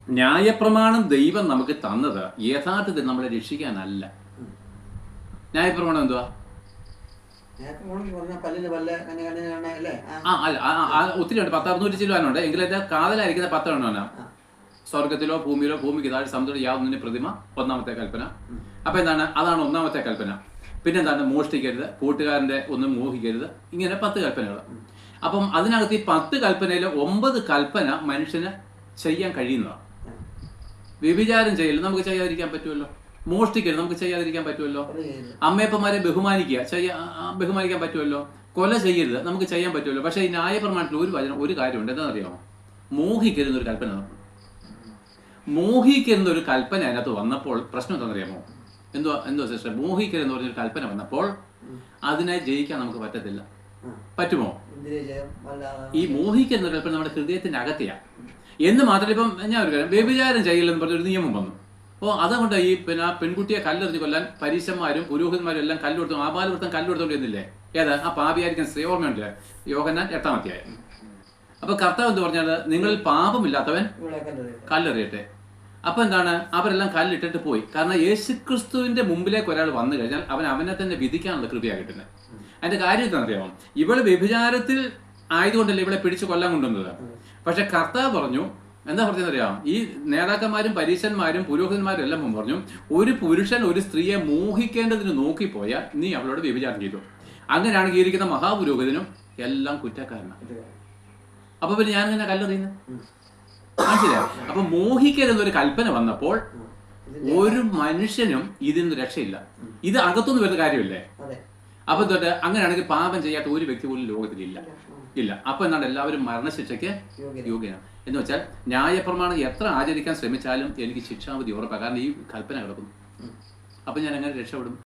ന്യായപ്രമാണം ദൈവം നമുക്ക് തന്നത് യഥാർത്ഥത്തിൽ നമ്മളെ രക്ഷിക്കാനല്ല. ന്യായപ്രമാണം എന്തുവാ? ഒത്തിരി ഉണ്ട്, 10-600 ചിലവാനുണ്ട്. എങ്കിലും എന്റെ കാതലായിരിക്കുന്ന 10 എണ്ണമാണ്. സ്വർഗത്തിലോ ഭൂമിയിലോ ഭൂമിക്ക് താഴെ സമുദ്രം യാതൊന്നിന്റെ പ്രതിമ, ഒന്നാമത്തെ കൽപ്പന. അപ്പൊ എന്താണ്? അതാണ് ഒന്നാമത്തെ കൽപ്പന. പിന്നെന്താണ്? മോഷ്ടിക്കരുത്, കൂട്ടുകാരന്റെ ഒന്നും മോഹിക്കരുത്, ഇങ്ങനെ 10 കൽപ്പനകൾ. അപ്പം അതിനകത്ത് ഈ 10 കൽപ്പനയിൽ 9 കൽപ്പന മനുഷ്യന് ചെയ്യാൻ കഴിയുന്നതാണ്. വ്യഭിചാരം ചെയ്യൽ നമുക്ക് ചെയ്യാതിരിക്കാൻ പറ്റുമല്ലോ. മോഷ്ടിക്കരുത് നമുക്ക് ചെയ്യാതിരിക്കാൻ പറ്റുമല്ലോ. അമ്മയപ്പന്മാരെ ബഹുമാനിക്കാൻ പറ്റുമല്ലോ. കൊല ചെയ്യരുത് നമുക്ക് ചെയ്യാൻ പറ്റുമല്ലോ. പക്ഷേ ഈ ന്യായപ്രമാണത്തിൽ ഒരു കാര്യമുണ്ട്. എന്താണെന്നറിയാമോ? മോഹിക്കരുന്നൊരു കൽപ്പന. മോഹിക്കരുന്നൊരു കൽപ്പന അതിനകത്ത് വന്നപ്പോൾ പ്രശ്നം എന്താണെന്നറിയാമോ? എന്തോ സിസ്റ്റർ, മോഹിക്കരുതെന്ന് പറഞ്ഞൊരു കൽപ്പന വന്നപ്പോൾ അതിനെ ജയിക്കാൻ നമുക്ക് പറ്റത്തില്ല. പറ്റുമോ? ഈ മോഹിക്കുന്ന കൽപ്പന നമ്മുടെ ഹൃദയത്തിന്റെ അകത്തെയാണ്. എന്ന് മാത്രമല്ല, ഇപ്പം ഞാൻ ഒരു കാര്യം, വ്യഭിചാരം ചെയ്യില്ലെന്ന് പറഞ്ഞൊരു നിയമം വന്നു. അപ്പോൾ അതുകൊണ്ട് ഈ പെൺകുട്ടിയെ കല്ലെറിഞ്ഞ് കൊല്ലാൻ പരീശന്മാരും പുരോഹിതന്മാരും എല്ലാം കല്ലെടുത്തു, ആപാലവൃത്തം കല്ലെടുത്തോണ്ട് എന്നില്ലേ? ഏതാ? ആ പാപിയായിരിക്കും സ്ത്രീ. ഓർമ്മയുണ്ടല്ലേ? യോഹന്നാൻ 8-ാം അധ്യായം. അപ്പൊ കർത്താവ് എന്ത് പറഞ്ഞാൽ, നിങ്ങളിൽ പാപമില്ലാത്തവൻ കല്ലെറിയട്ടെ. അപ്പൊ എന്താണ്? അവരെല്ലാം കല്ലിട്ടിട്ട് പോയി. കാരണം യേശുക്രിസ്തുവിന്റെ മുമ്പിലേക്ക് ഒരാൾ വന്നു കഴിഞ്ഞാൽ അവനെ തന്നെ വിധിക്കാനുള്ള കൃപയാണ് കിട്ടുന്നത്. അതിന്റെ കാര്യം എന്താണെന്നറിയാമോ? ഇവള് വ്യഭിചാരത്തിൽ ആയതുകൊണ്ടല്ലേ ഇവളെ പിടിച്ചു കൊല്ലാൻ കൊണ്ടുവന്നത്. പക്ഷെ കർത്താവ് പറഞ്ഞു, എന്താ പറഞ്ഞറിയാം? ഈ നേതാക്കന്മാരും പരീശന്മാരും പുരോഹിതന്മാരും എല്ലാം പറഞ്ഞു, ഒരു പുരുഷൻ ഒരു സ്ത്രീയെ മോഹിക്കേണ്ടതിന് നോക്കിപ്പോയാൽ നീ അവളോട് വ്യഭിചാരം ചെയ്തു. അങ്ങനെയാണെങ്കിൽ ഇരിക്കുന്ന മഹാപുരോഹിതനും എല്ലാം കുറ്റക്കാരനാണ്. അപ്പൊ പിന്നെ ഞാനിങ്ങനെ കല്ലെറിയുന്നത് മനസ്സിലായോ? അപ്പൊ മോഹിക്കരുതെന്നൊരു കൽപ്പന വന്നപ്പോൾ ഒരു മനുഷ്യനും ഇതിന് രക്ഷയില്ല. ഇത് അകത്തൊന്നും വരുന്ന കാര്യമില്ലേ? അപ്പൊ തൊട്ട് അങ്ങനെയാണെങ്കിൽ പാപം ചെയ്യാത്ത ഒരു വ്യക്തി പോലും ലോകത്തിലില്ല. അപ്പൊ എന്താണ്? എല്ലാവരും മരണശിക്ഷയ്ക്ക് യോഗ്യനാണ്. എന്ന് വെച്ചാൽ ന്യായപ്രമാണം എത്ര ആചരിക്കാൻ ശ്രമിച്ചാലും എനിക്ക് ശിക്ഷാവിധി ഉറപ്പാണ്. കാരണം ഈ കൽപ്പന കിടക്കുന്നു. അപ്പൊ ഞാൻ എങ്ങനെ രക്ഷപ്പെടും?